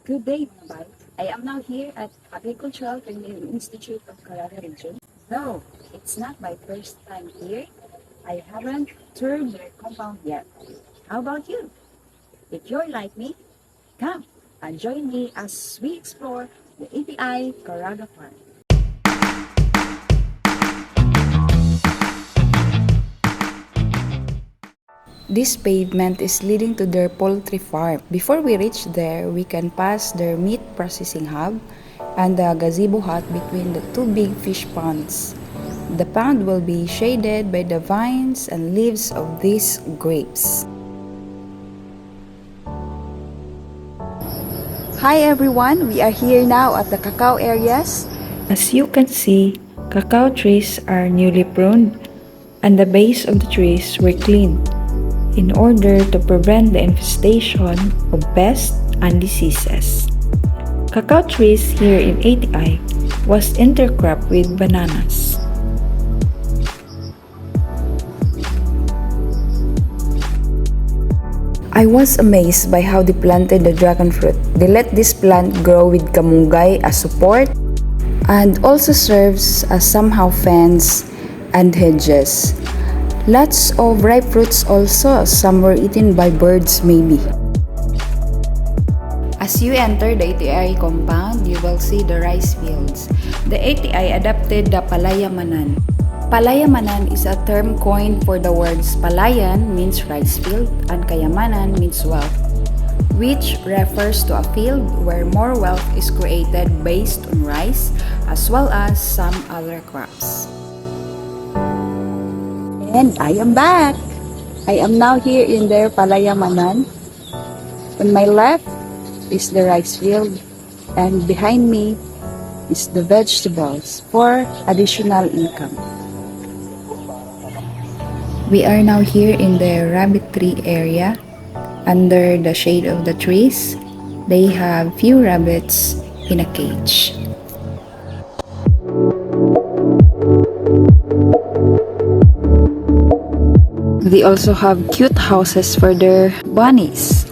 Good day, mga bay. I am now here at Agricultural Training Institute of Caraga region. No, it's not my first time here. I haven't toured their compound yet. How about you? If you're like me, come and join me as we explore the ATI Caraga farm. This pavement is leading to their poultry farm. Before we reach there, we can pass their meat processing hub and the gazebo hut between the two big fish ponds. The pond will be shaded by the vines and leaves of these grapes. Hi everyone, we are here now at the cacao areas. As you can see, cacao trees are newly pruned and the base of the trees were cleaned in order to prevent the infestation of pests and diseases. Cacao trees here in ATI was intercropped with bananas. I was amazed by how they planted the dragon fruit. They let this plant grow with kamunggay as support and also serves as somehow fence and hedges. Lots of ripe fruits also, some were eaten by birds maybe. As you enter the ATI compound, you will see the rice fields. The ATI adopted the palayamanan. Palayamanan is a term coined for the words palayan means rice field and kayamanan means wealth, which refers to a field where more wealth is created based on rice as well as some other crops. And I am back! I am now here in their palayamanan. On my left is the rice field and behind me is the vegetables for additional income. We are now here in the rabbit tree area. Under the shade of the trees, they have few rabbits in a cage. They also have cute houses for their bunnies.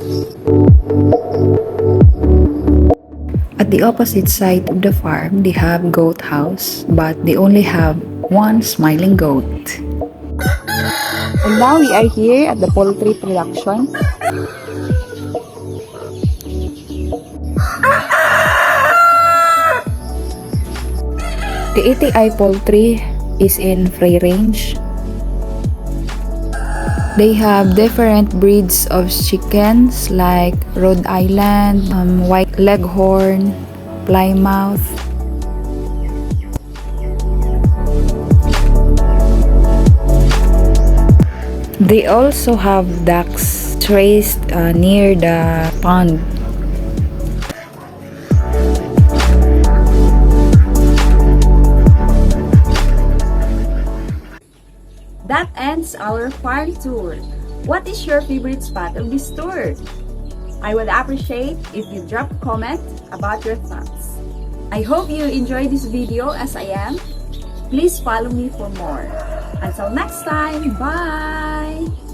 At the opposite side of the farm, they have goat house, but they only have one smiling goat. And now we are here at the poultry production. The ATI poultry is in free range. They have different breeds of chickens like Rhode Island, White Leghorn, Plymouth. They also have ducks raised near the pond. That ends our farm tour. What is your favorite spot of this tour? I would appreciate if you drop a comment about your thoughts. I hope you enjoyed this video as I am. Please follow me for more. Until next time, bye!